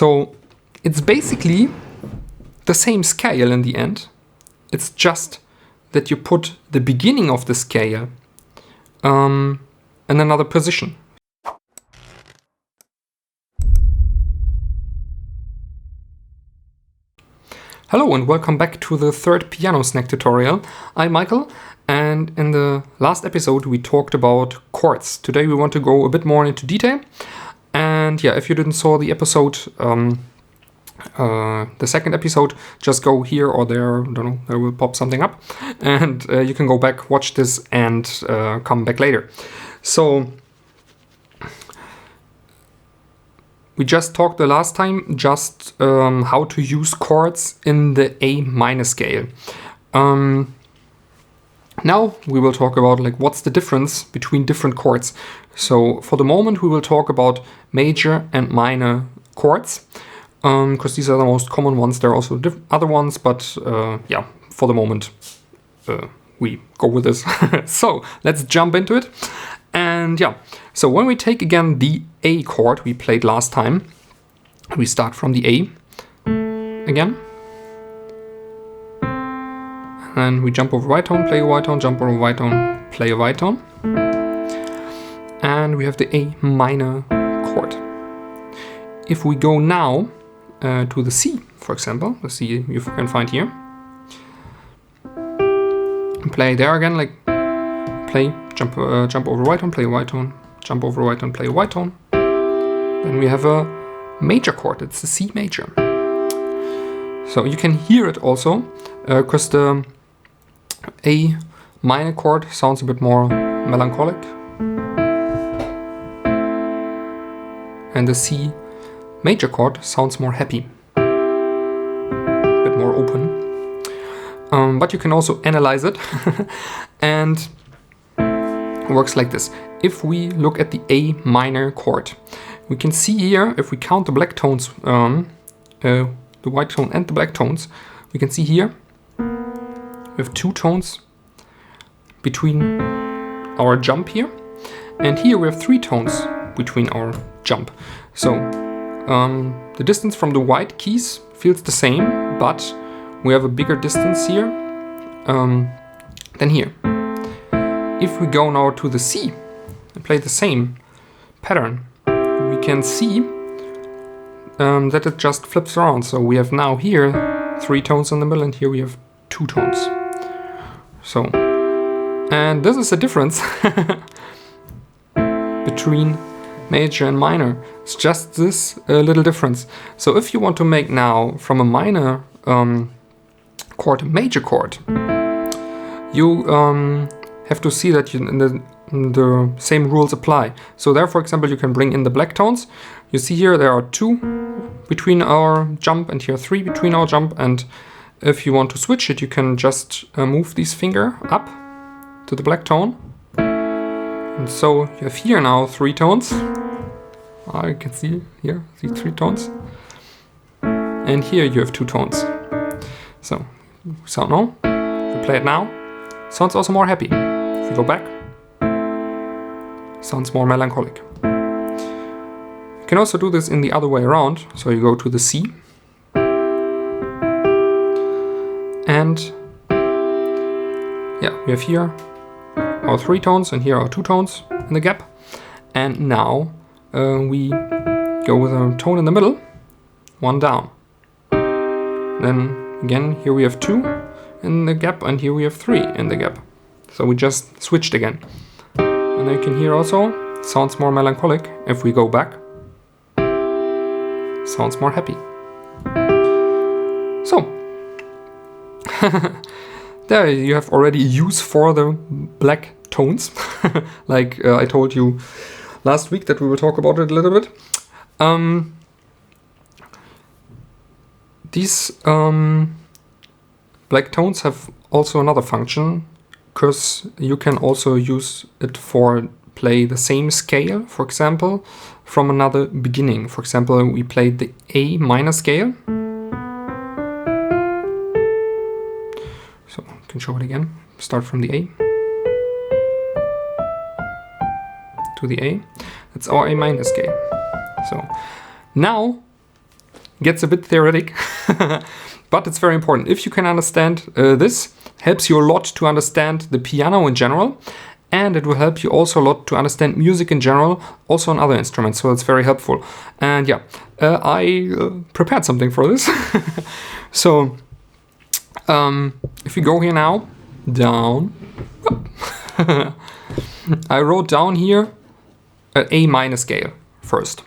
So it's basically the same scale in the end. It's just that you put the beginning of the scale in another position. Hello and welcome back to the third piano snack tutorial. I'm Michael, and in the last episode we talked about chords. Today we want to go a bit more into detail. And yeah, if you didn't saw the episode, the second episode, just go here or there, I don't know, there will pop something up. And you can go back, watch this and come back later. So we just talked the last time just how to use chords in the A minor scale. Now we will talk about like what's the difference between different chords. So for the moment we will talk about major and minor chords because these are the most common ones. There are also other ones, but yeah, for the moment we go with this. So let's jump into it. And yeah, so when we take again the A chord we played last time, we start from the A again. And we jump over white tone, play a white tone, jump over white tone, play a white tone. And we have the A minor chord. If we go now to the C, for example, the C you can find here, and play there again, like play, jump over white tone, play a white tone, jump over white tone, play a white tone. Then we have a major chord, it's the C major. So you can hear it also, because the A minor chord sounds a bit more melancholic. And the C major chord sounds more happy, a bit more open. But you can also analyze it and it works like this. If we look at the A minor chord, we can see here, if we count the black tones, the white tone and the black tones, we can see here we have two tones between our jump here, and here we have three tones between our jump. So the distance from the white keys feels the same, but we have a bigger distance here than here. If we go now to the C and play the same pattern, we can see that it just flips around. So we have now here three tones in the middle and here we have two tones. So, and this is a difference between major and minor. It's just this little difference. So if you want to make now from a minor chord a major chord, you have to see that the same rules apply. So there, for example, you can bring in the black tones. You see here there are two between our jump and here three between our jump, and if you want to switch it, you can just move this finger up to the black tone. And so you have here now three tones. You can see here these three tones. And here you have two tones. So now, if we play it now, sounds also more happy. If we go back, sounds more melancholic. You can also do this in the other way around. So you go to the C. And yeah, we have here our three tones and here are two tones in the gap. And now we go with a tone in the middle, one down. Then again, here we have two in the gap and here we have three in the gap. So we just switched again. And then you can hear also, it sounds more melancholic. If we go back, sounds more happy. So, there you have already a use for the black tones. Like I told you last week that we will talk about it a little bit. These black tones have also another function, because you can also use it for play the same scale, for example, from another beginning. For example, we played the A minor scale. So I can show it again. Start from the A to the A. That's our A minor scale. So now gets a bit theoretic, but it's very important. If you can understand this, helps you a lot to understand the piano in general, and it will help you also a lot to understand music in general, also on other instruments, so it's very helpful. And yeah, I prepared something for this. So, if we go here now, down, I wrote down here an A minor scale first.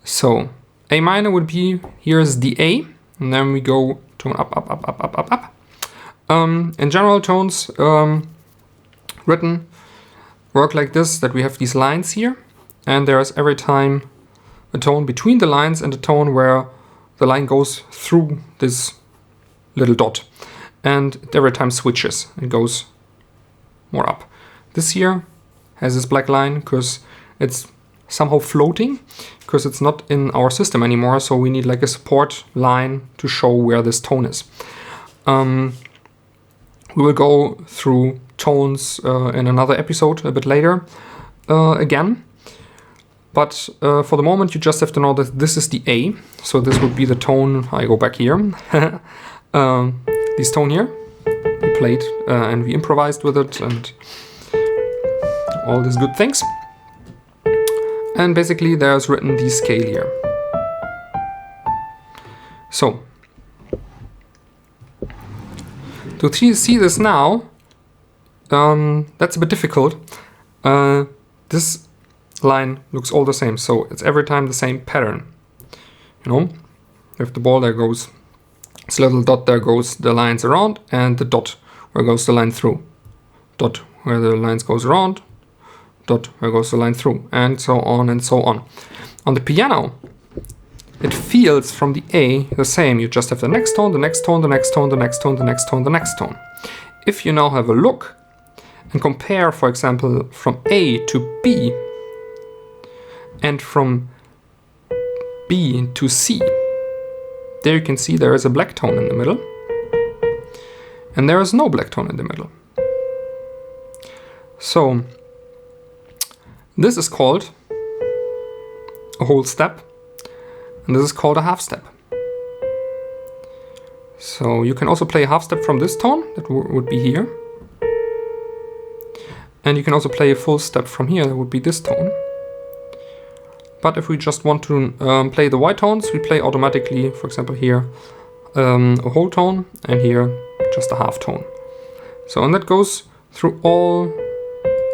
So A minor would be, here's the A, and then we go tone up, up, up, up, up, up, up. In general, tones written work like this, that we have these lines here, and there's every time a tone between the lines and a tone where the line goes through this little dot, and it every time switches, it goes more up. This here has this black line because it's somehow floating, because it's not in our system anymore, so we need like a support line to show where this tone is. We will go through tones in another episode a bit later again, but for the moment you just have to know that this is the A, so this would be the tone. I go back here. This tone here, we played and we improvised with it and all these good things. And basically there's written the scale here. So, to see this now, that's a bit difficult. This line looks all the same, so it's every time the same pattern. You know, if the ball, there goes this little dot, there goes the lines around, and the dot where goes the line through. Dot where the lines goes around, dot where goes the line through, and so on and so on. On the piano, it feels from the A the same. You just have the next tone, the next tone, the next tone, the next tone, the next tone, the next tone. If you now have a look and compare, for example, from A to B and from B to C, there you can see there is a black tone in the middle and there is no black tone in the middle. So this is called a whole step, and this is called a half step. So you can also play a half step from this tone, that would be here. And you can also play a full step from here, that would be this tone. But if we just want to play the white tones, we play automatically, for example here, a whole tone, and here just a half tone. So, and that goes through all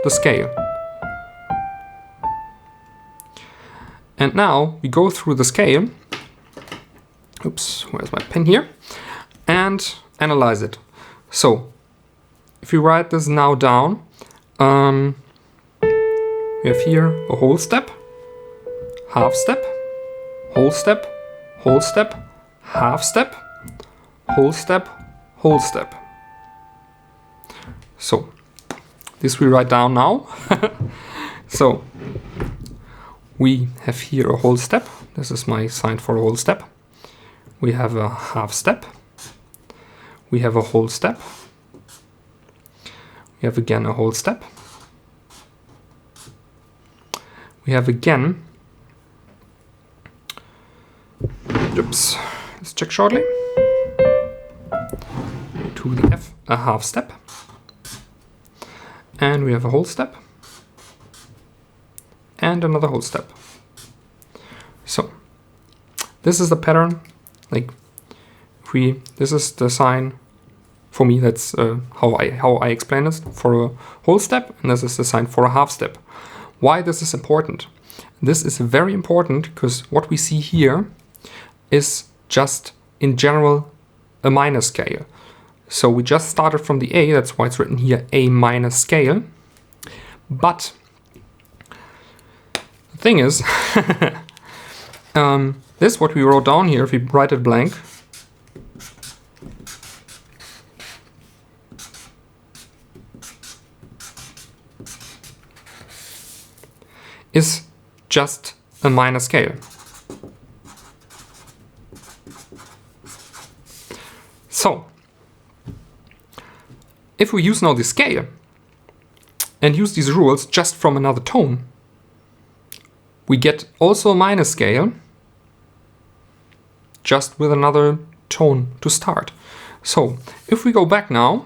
the scale. And now we go through the scale. Oops, where's my pen here? And analyze it. So, if we write this now down, we have here a whole step, half step, whole step, whole step, half step, whole step, whole step. So, this we write down now. So, we have here a whole step. This is my sign for a whole step. We have a half step. We have a whole step. We have again a whole step. We have again, oops, let's check shortly, to the F, a half step. And we have a whole step. And another whole step. So, this is the pattern, like, this is the sign, for me that's how I explain it, for a whole step, and this is the sign for a half step. Why this is important? This is very important because what we see here is just, in general, a minor scale. So we just started from the A, that's why it's written here A minor scale, but the thing is, this what we wrote down here, if we write it blank, is just a minor scale. So, if we use now the scale and use these rules just from another tone, we get also a minor scale, just with another tone to start. So if we go back now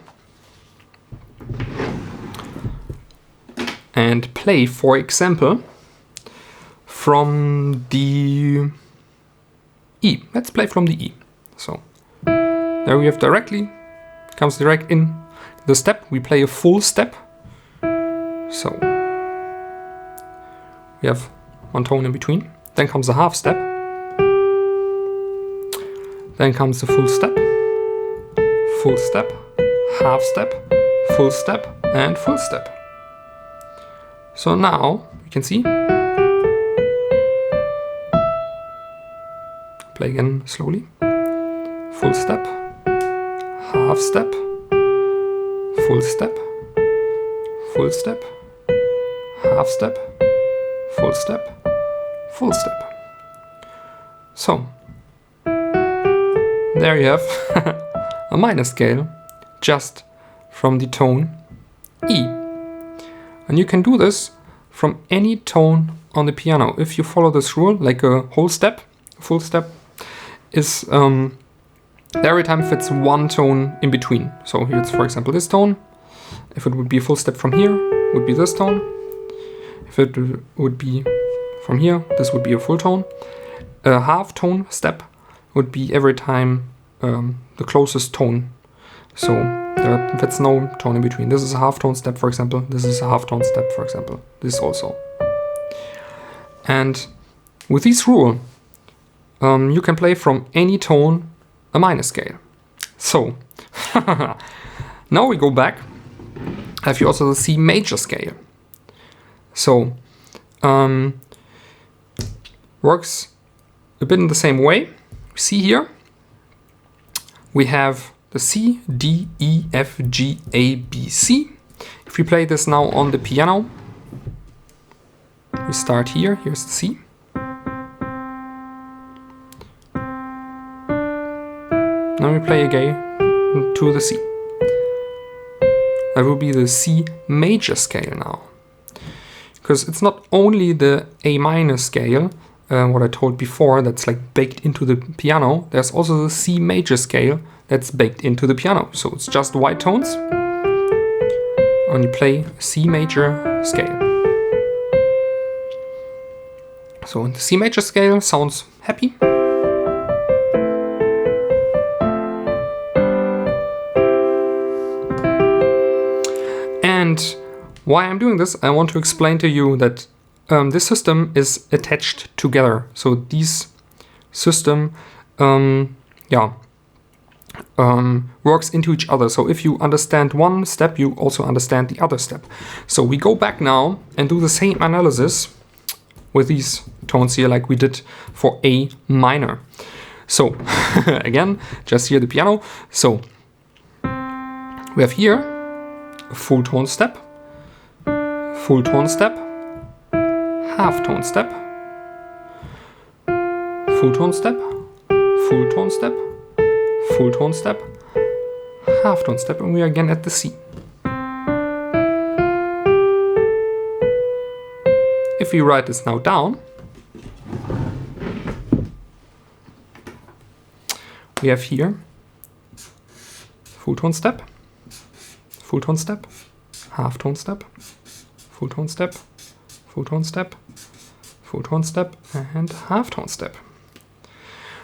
and play, for example, from the E. Let's play from the E. So there we have directly, comes direct in the step. We play a full step. So we have one tone in between. Then comes a half step. Then comes the full step, half step, full step, and full step. So now you can see. Play again slowly. Full step, half step, full step, half step, full step, full step. So there you have a minor scale just from the tone E. And you can do this from any tone on the piano. If you follow this rule, like a whole step, full step is every time fits one tone in between. So here it's, for example, this tone. If it would be a full step from here, it would be this tone. If it would be from here, this would be a full tone. A half tone step would be every time the closest tone. So there fits no tone in between. This is a half tone step, for example. This is a half tone step, for example. This also. And with this rule, you can play from any tone a minor scale. So now we go back. Have you also the C major scale? So works a bit in the same way. See here, we have the C, D, E, F, G, A, B, C. If we play this now on the piano, we start here. Here's the C. Now we play again to the C. That will be the C major scale now. Because it's not only the A minor scale, what I told before, that's like baked into the piano. There's also the C major scale that's baked into the piano. So it's just white tones. And you play C major scale. So the C major scale sounds happy. And why I'm doing this, I want to explain to you that this system is attached together. So this system works into each other. So if you understand one step, you also understand the other step. So we go back now and do the same analysis with these tones here like we did for A minor. So again, just hear the piano. So we have here a full tone step, full tone step, half tone step, full tone step, full tone step, full tone step, half tone step, and we are again at the C. If we write this now down, we have here full tone step, full tone step, half tone step, full tone step, full tone step, full tone step, and half tone step.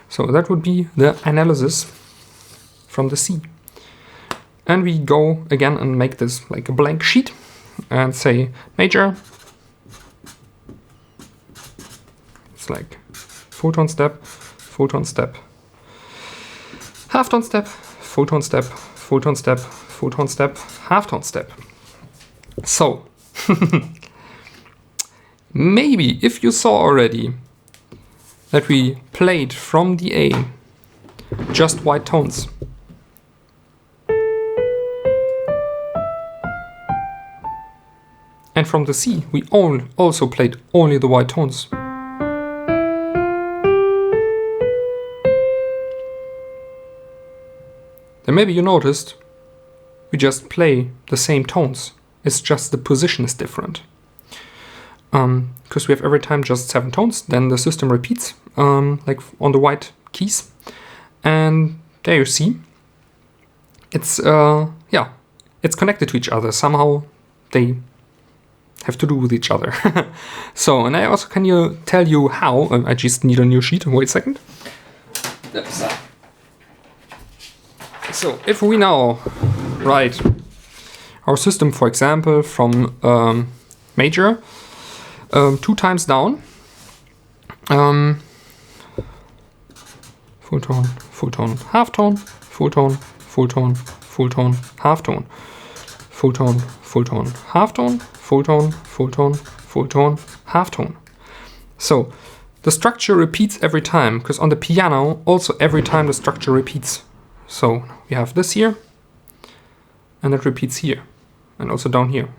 So that would be the analysis from the C. And we go again and make this like a blank sheet and say major. It's like full tone step, full tone step, half tone step, full tone step, full tone step, full tone step, half tone step. So maybe if you saw already that we played from the A just white tones, and from the C we also played only the white tones, then maybe you noticed we just play the same tones. It's just the position is different. Because we have every time just 7 tones, then the system repeats, like on the white keys. And there you see, it's it's connected to each other. Somehow they have to do with each other. So, and I also can tell you how. I just need a new sheet. Wait a second. So, if we now write our system, for example, from major 2 times down, full tone, full tone, half tone, full tone, full tone, full tone, half tone, full tone, full tone, half tone, full tone, full tone, full tone, half tone. So the structure repeats every time, because on the piano also every time the structure repeats. So we have this here, and it repeats here, and also down here.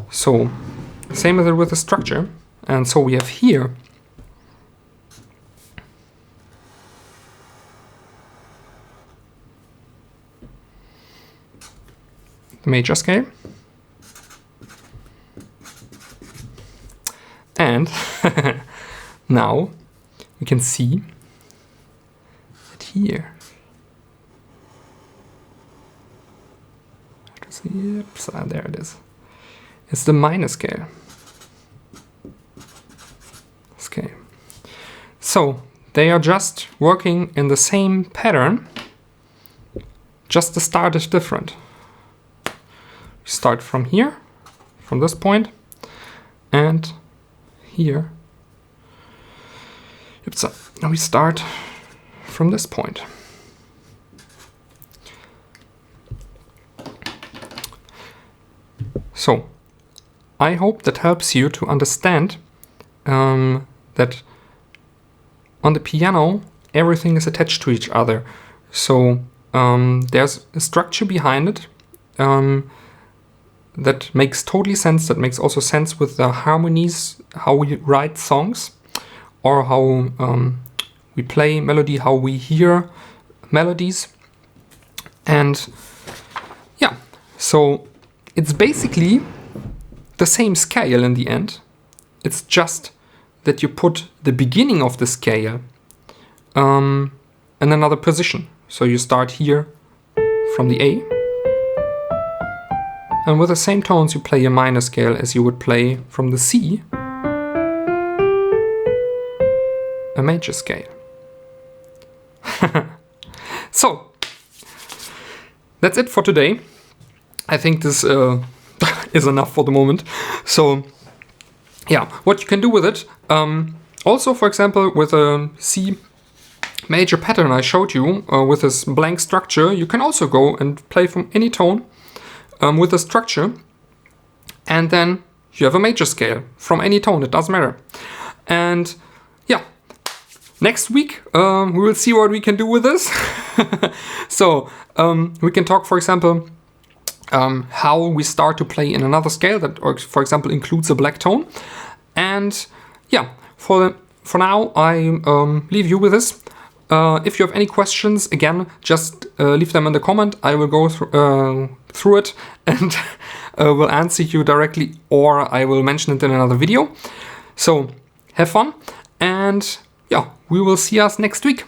So same as with the structure, and so we have here the major scale, and now we can see that here, there it is, it's the minor scale. So they are just working in the same pattern, just the start is different. We start from here, from this point, and here. So now we start from this point. So I hope that helps you to understand that on the piano everything is attached to each other. So there's a structure behind it that makes totally sense, that makes also sense with the harmonies, how we write songs, or how we play melody, how we hear melodies. And yeah, so it's basically the same scale in the end. It's just that you put the beginning of the scale in another position. So you start here from the A, and with the same tones you play a minor scale as you would play from the C a major scale. So that's it for today. I think this is enough for the moment. So yeah, what you can do with it, also for example with a C major pattern I showed you, with this blank structure, you can also go and play from any tone with a structure, and then you have a major scale from any tone, it doesn't matter. And yeah, next week we will see what we can do with this. So we can talk, for example, how we start to play in another scale that, or for example, includes a black tone. And yeah, for now I leave you with this. If you have any questions, again, just leave them in the comment. I will go through it and will answer you directly, or I will mention it in another video. So have fun, and yeah, we will see us next week.